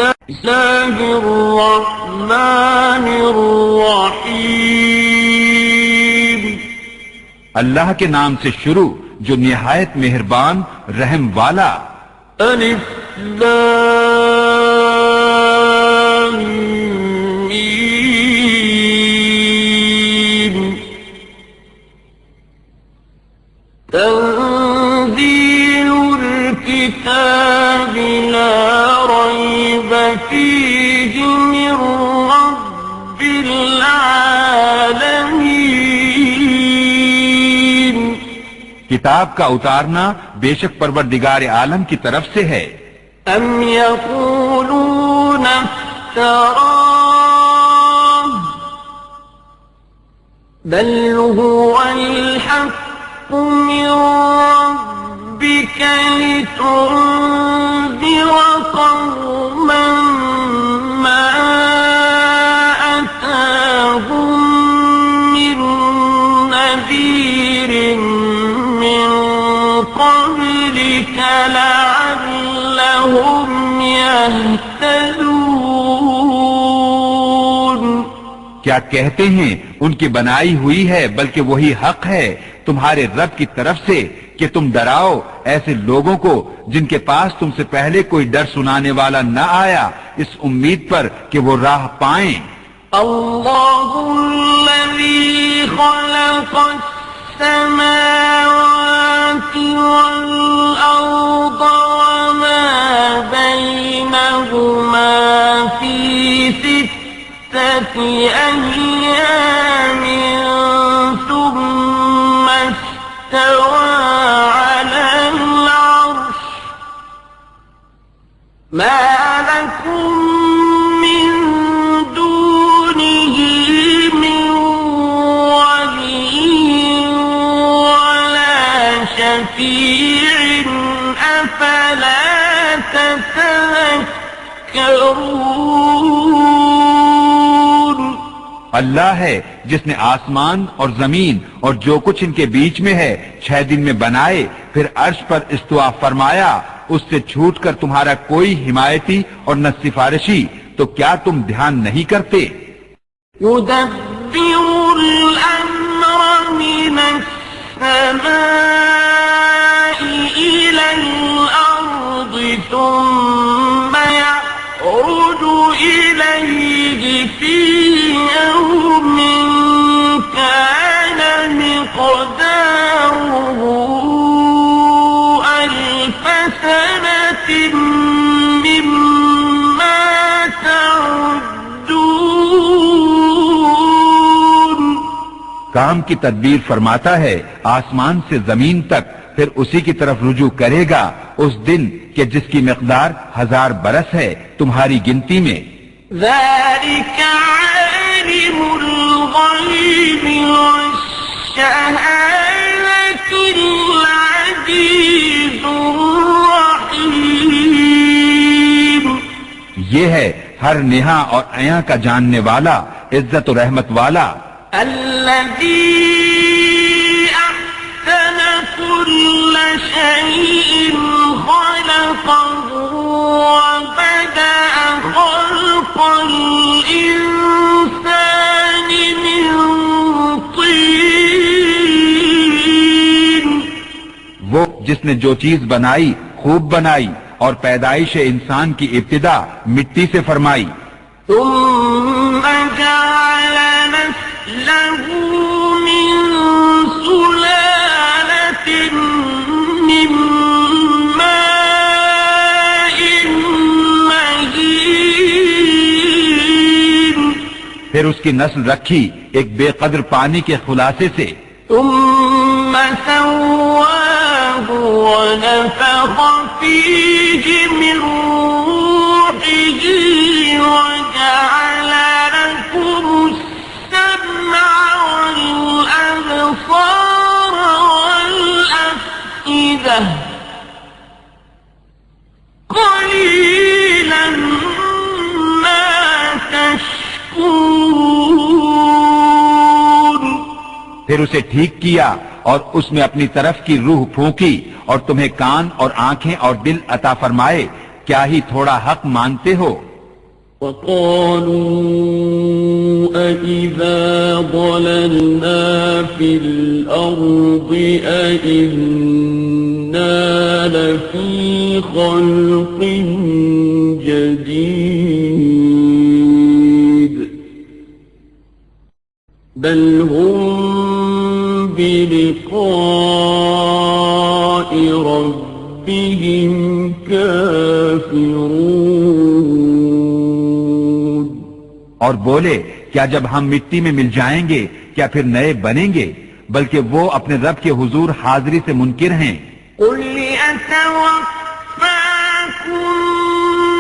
الله الرحمن الرحيم اللہ کے نام سے شروع جو نہایت مہربان رحم والا. الف لام میم تنزيل الكتاب لا ريب فيه من رب العالمين. کتاب کا اتارنا بے شک پروردگار عالم کی طرف سے ہے. ام یقولون افتراه بل هو الحق من ربك لتنذر قوما ما أتاهم من نذير من قبلك لعلهم يهتدون. کیا کہتے ہیں ان کی بنائی ہوئی ہے بلکہ وہی حق ہے تمہارے رب کی طرف سے کہ تم ڈراؤ ایسے لوگوں کو جن کے پاس تم سے پہلے کوئی ڈر سنانے والا نہ آیا اس امید پر کہ وہ راہ پائیں. اللہ الذی خلق السماوات والأرض وما بينهما في 6 أيام ثم استوى على العرش ما لكم من دونه من ولي ولا شفيع أفلا تتذكرون. اللہ ہے جس نے آسمان اور زمین اور جو کچھ ان کے بیچ میں ہے 6 دن میں بنائے پھر عرش پر استوا فرمایا. اس سے چھوٹ کر تمہارا کوئی حمایتی اور نہ سفارشی تو کیا تم دھیان نہیں کرتے؟ يدبر الأمر من السماء إلى الأرض ثم يعرج إليه في يوم كان مقداره 1000 سنة مما تعدون. کام کی تدبیر فرماتا ہے آسمان سے زمین تک پھر اسی کی طرف رجوع کرے گا اس دن کہ جس کی مقدار 1000 برس ہے تمہاری گنتی میں. ذلك عالم الغيب والشهادة العزيز الرحيم. یہ ہے ہر نہا اور عیاں کا جاننے والا عزت و رحمت والا. الذي أحسن كل شيء خلقه وبدأ خلق الإنسان من طين. وہ جس نے جو چیز بنائی خوب بنائی اور پیدائش انسان کی ابتدا مٹی سے فرمائی. ثم جعل نسله من سلالة من ماء مهين. پھر اس کی نسل رکھی ایک بے قدر پانی کے خلاصے سے. ثم سواه ونفخ فيه من روحه وجعل لكم السمع والأبصار والأفئدة قليلا ما تشكرون. پھر اسے ٹھیک کیا اور اس میں اپنی طرف کی روح پھونکی اور تمہیں کان اور آنکھیں اور دل عطا فرمائے کیا ہی تھوڑا حق مانتے ہو. وقالوا أإذا ضللنا في الأرض أإنا لفي خلق جديد بل هم بلقاء ربهم كافرون. اور بولے کیا جب ہم مٹی میں مل جائیں گے کیا پھر نئے بنیں گے؟ بلکہ وہ اپنے رب کے حضور حاضری سے منکر ہیں. قل أتوفاكم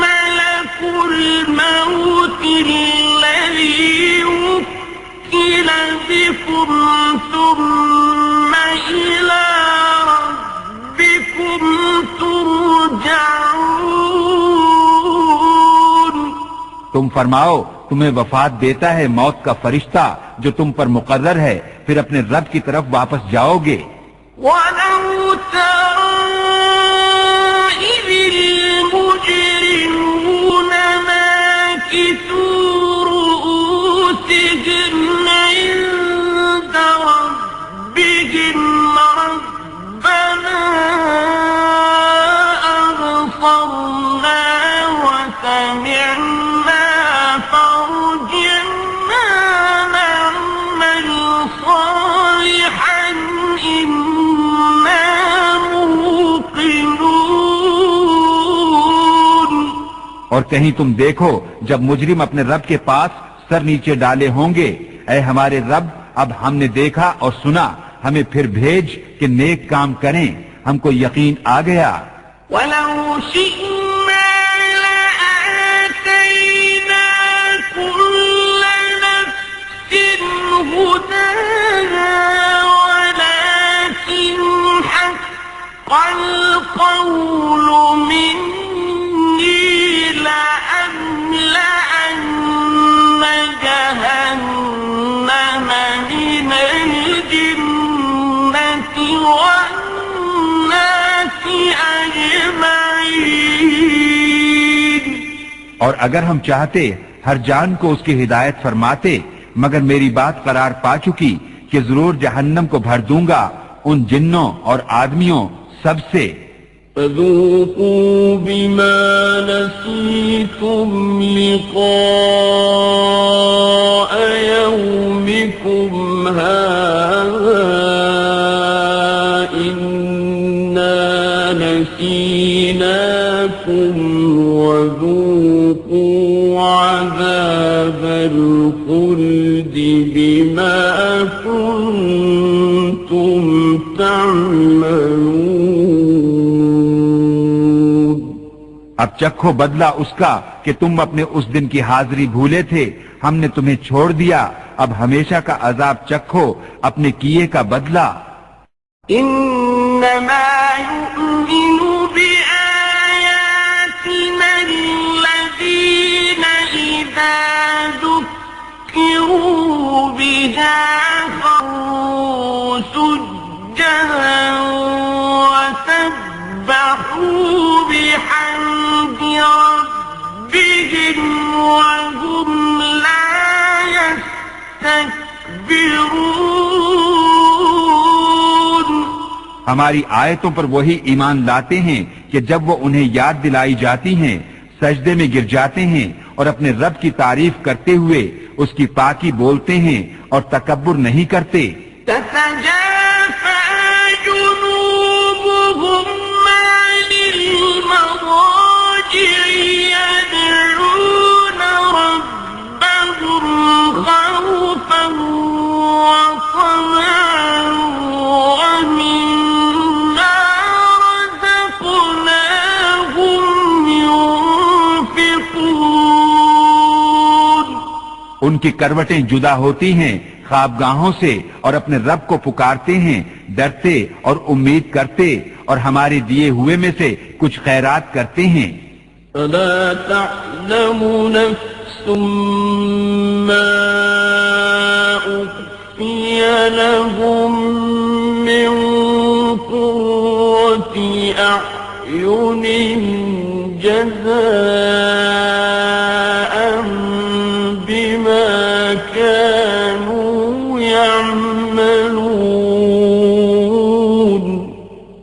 ملك الموت الذي وكل بكم ثم إلى ربكم ترجعون. تم فرماؤ تمہیں وفات دیتا ہے موت کا فرشتہ جو تم پر مقرر ہے، پھر اپنے رب کی طرف واپس جاؤ گے. وَلَوْ تَرَىٰ إِذِ الْمُجْرِمُونَ نَاكِسُو رُءُوسِهِمْ عِندَ رَبِّهِمْ رَبَّنَا أَبْصَرْنَا وَسَمِعْنَا فَارْجِعْنَا نَعْمَلْ صَالِحًا إِنَّا مُوقِنُونَ. اور کہیں تم دیکھو جب مجرم اپنے رب کے پاس سر نیچے ڈالے ہوں گے، اے ہمارے رب اب ہم نے دیکھا اور سنا، ہمیں پھر بھیج کہ نیک کام کریں، ہم کو یقین آ گیا. وَلَوْ شِئْنَا لَآتَيْنَا كُلَّ نَفْسٍ هُدَاهَا وَلَكِنْ حَقَّ الْقَوْلُ مِنِّي لَأَمْلَأَنَّ جَهَنَّمَ مِنَ الْجِنَّةِ وَالنَّاسِ أَجْمَعِينَ. اور اگر ہم چاہتے ہر جان کو اس کی ہدایت فرماتے، مگر میری بات قرار پا چکی کہ ضرور جہنم کو بھر دوں گا ان جنوں اور آدمیوں سب سے. فذوقوا بما نسيتم لقاء يومكم هذا إنا نسيناكم وذوقوا عذاب الخلد بما كنتم تعملون. اب چکھو بدلہ اس کا کہ تم اپنے اس دن کی حاضری بھولے تھے، ہم نے تمہیں چھوڑ دیا، اب ہمیشہ کا عذاب چکھو اپنے کیے کا بدلہ. إنما يؤمن بآياتنا الذين إذا ذكروا بها خروا سجدا وسبحوا بحمد ربهم وهم لا يستكبرون. ہماری آیتوں پر وہی ایمان لاتے ہیں کہ جب وہ انہیں یاد دلائی جاتی ہیں سجدے میں گر جاتے ہیں اور اپنے رب کی تعریف کرتے ہوئے اس کی پاکی بولتے ہیں اور تکبر نہیں کرتے. تتجافى جنوبهم عن المضاجع يدعون ربهم خوفا وطمعا ومما رزقناهم ينفقون. ان کی کروٹیں جدا ہوتی ہیں خوابگاہوں سے اور اپنے رب کو پکارتے ہیں ڈرتے اور امید کرتے اور ہمارے دیے ہوئے میں سے کچھ خیرات کرتے ہیں. فلا تعلم نفس ما أخفي لهم من قرة أعين جزاء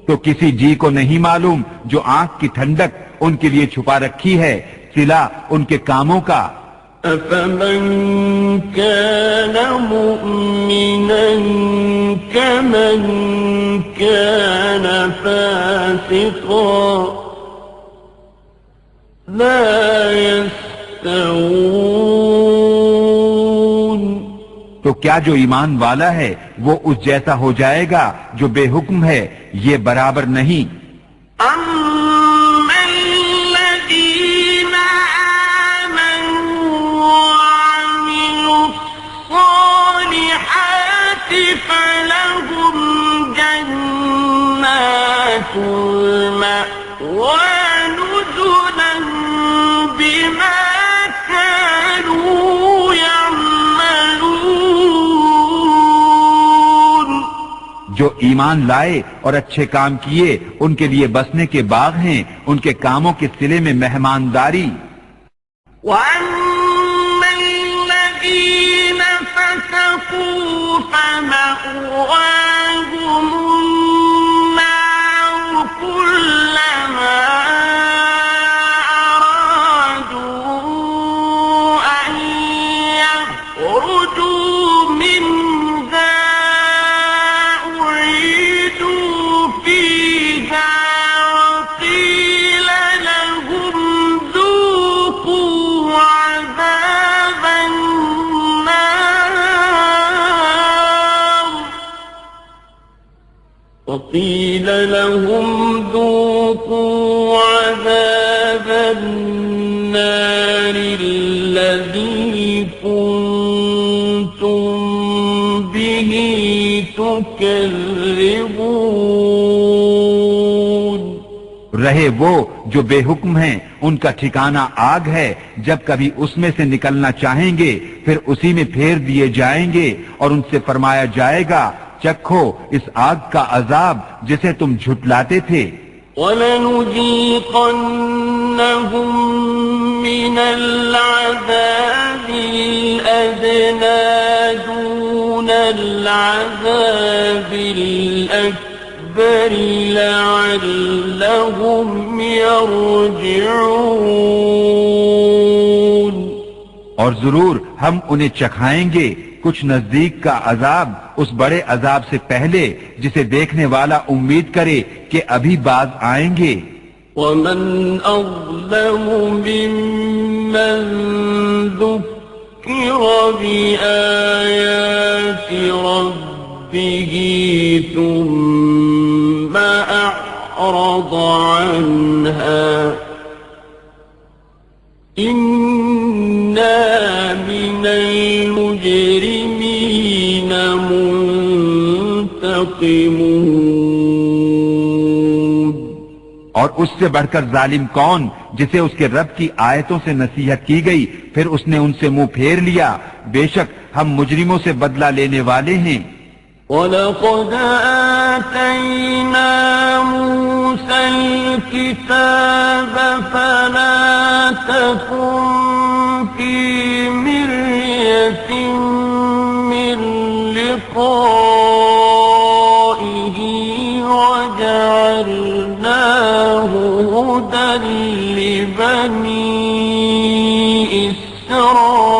تو کسی جی کو نہیں معلوم جو آنکھ کی ٹھنڈک ان کے لیے چھپا رکھی ہے صلہ ان کے کاموں کا. أفمن كان مؤمنا كمن كان فاسقا لا يستوون. تو کیا جو ایمان والا ہے وہ اس جیسا ہو جائے گا جو بے حکم ہے؟ یہ برابر نہیں. أما الذين آمنوا وعملوا الصالحات فلهم جنات المأوى نزلا بما كانوا يعملون. جو ایمان لائے اور اچھے کام کیے ان کے لیے بسنے کے باغ ہیں، ان کے کاموں کے صلے میں مہمانداری. وأما الذين فسقوا فمأواهم النار كلما أرادوا أن يخرجوا منها أعيدوا فيها وقيل لهم ذوقوا عذاب النار وقيل لهم ذوقوا عذاب النار الذي كنتم به تكذبون. رہے وہ جو بے حکم ہیں ان کا ٹھکانہ آگ ہے، جب کبھی اس میں سے نکلنا چاہیں گے پھر اسی میں پھیر دیے جائیں گے اور ان سے فرمایا جائے گا چکھو اس آگ کا عذاب جسے تم جھٹلاتے تھے. وَلَنُذِيقَنَّهُم مِّنَ الْعَذَابِ الْأَدْنَىٰ دُونَ الْعَذَابِ الْأَكْبَرِ لَعَلَّهُمْ يَرْجِعُونَ. اور ضرور ہم انہیں چکھائیں گے کچھ نزدیک کا عذاب اس بڑے عذاب سے پہلے جسے دیکھنے والا امید کرے کہ ابھی باز آئیں گے. وَمَنْ أَظْلَمُ مِمَّنْ ذُكِّرَ بِآيَاتِ رَبِّهِ ثُمَّ أَعْرَضَ عَنْهَا إِنَّا مِنَ الْمُجْرِمِينَ مُنْتَقِمُونَ. اور اس سے بڑھ کر ظالم کون جسے اس کے رب کی آیتوں سے نصیحت کی گئی پھر اس نے ان سے منہ پھیر لیا. بے شک ہم مجرموں سے بدلہ لینے والے ہیں. وَلَقَدْ آتَيْنَا مُوسَى الْكِتَابَ فَلَا تَكُنْ فِي مِرْيَةٍ مِّن لِقَائِهِ وَجَعَلْنَاهُ هُدًى لِّبَنِي إِسْرَائِيلَ.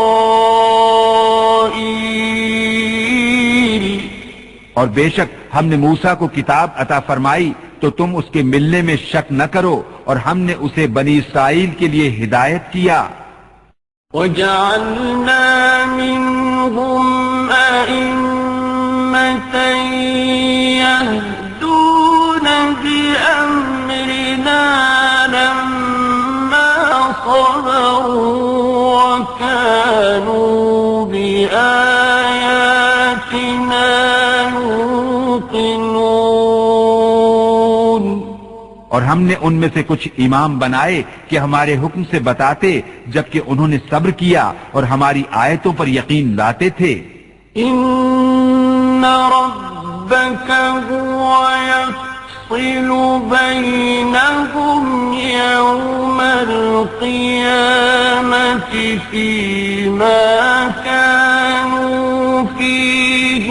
اور بے شک ہم نے موسیٰ کو کتاب عطا فرمائی تو تم اس کے ملنے میں شک نہ کرو اور ہم نے اسے بنی اسرائیل کے لیے ہدایت کیا. وَجَعَلْنَا مِنْهُمْ أَئِمَّةً يَهْدُونَ بِأَمْرِنَا لَمَّا صَبَرُوا وَكَانُوا بِآيَاتِنَا يُوقِنُونَ. اور ہم نے ان میں سے کچھ امام بنائے کہ ہمارے حکم سے بتاتے جبکہ انہوں نے صبر کیا اور ہماری آیتوں پر یقین لاتے تھے. إِنَّ رَبَّكَ هُوَ يَفْصِلُ بَيْنَهُمْ يَوْمَ الْقِيَامَةِ فِيمَا كَانُوا فِيهِ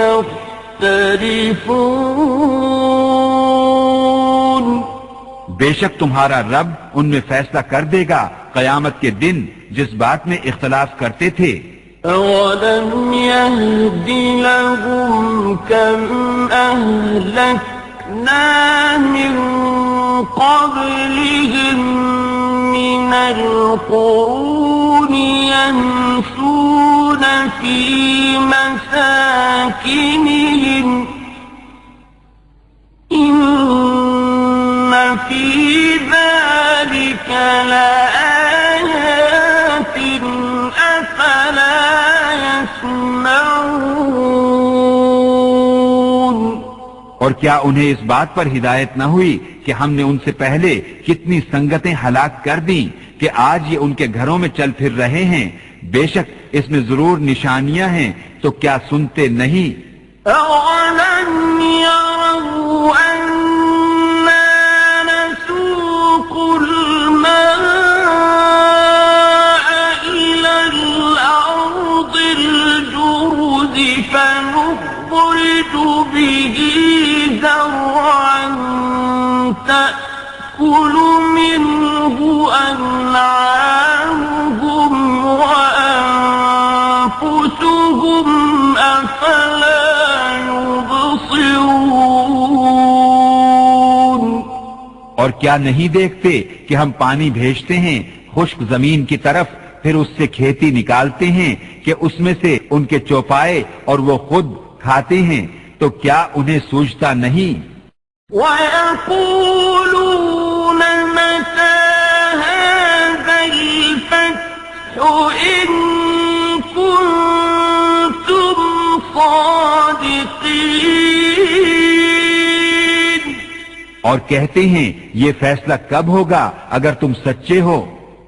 يَخْتَلِفُونَ. بے شک تمہارا رب ان میں فیصلہ کر دے گا قیامت کے دن جس بات میں اختلاف کرتے تھے۔ أَوَلَمْ يَهْدِ لَهُمْ كَمْ أَهْلَكْنَا مِنْ قَبْلِهِمْ مِنَ الْقُرُونِ يَمْشُونَ فِي مَسَاكِنِهِمْ إِنَّ فِي ذَلِكَ لَآيَاتٍ أَفَلَا يَسْمَعُونَ۔ اور کیا انہیں اس بات پر ہدایت نہ ہوئی کہ ہم نے ان سے پہلے کتنی سنگتیں ہلاک کر دیں کہ آج یہ ان کے گھروں میں چل پھر رہے ہیں؟ بے شک اس میں ضرور نشانیاں ہیں، تو کیا سنتے نہیں؟ أَوَلَمْ يَرَوْا أَنَّا نَسُوقُ الْمَاءَ إِلَى الْأَرْضِ الْجُرُزِ فَنُخْرِجُ بِهِ زَرْعًا تَأْكُلُ مِنْهُ أَنْعَامُهُمْ وَأَنفُسُهُمْ أَفَلَا يُبْصِرُونَ۔ اور کیا نہیں دیکھتے کہ ہم پانی بھیجتے ہیں خشک زمین کی طرف، پھر اس سے کھیتی نکالتے ہیں کہ اس میں سے ان کے چوپائے اور وہ خود کھاتے ہیں، تو کیا انہیں سوچتا نہیں؟ وَيَقُولُونَ مَتَى هَذَا الْفَتْحُ إِن كُنتُمْ صَادِقِينَ۔ اور کہتے ہیں یہ فیصلہ کب ہوگا اگر تم سچے ہو؟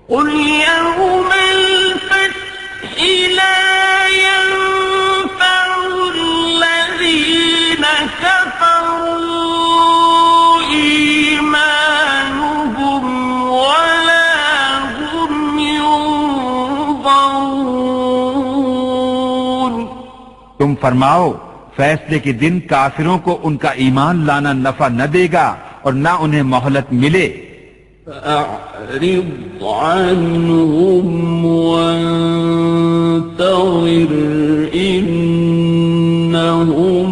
قُلْ يَوْمَ الْفَتْحِ لَا يَنفَعُ الَّذِينَ كَفَرُوا إِيمَانُهُمْ وَلَا هُمْ يُنظَرُونَ۔ تم فرماؤ فیصلے کے دن کافروں کو ان کا ایمان لانا نفع نہ دے گا اور نہ انہیں مہلت ملے۔ فَأَعْرِضْ عَنْهُمْ وَانتَظِرْ إِنَّهُمْ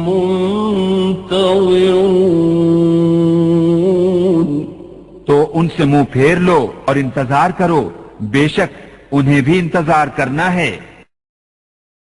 مُنتَظِرُونَ۔ تو ان سے منہ پھیر لو اور انتظار کرو، بے شک انہیں بھی انتظار کرنا ہے۔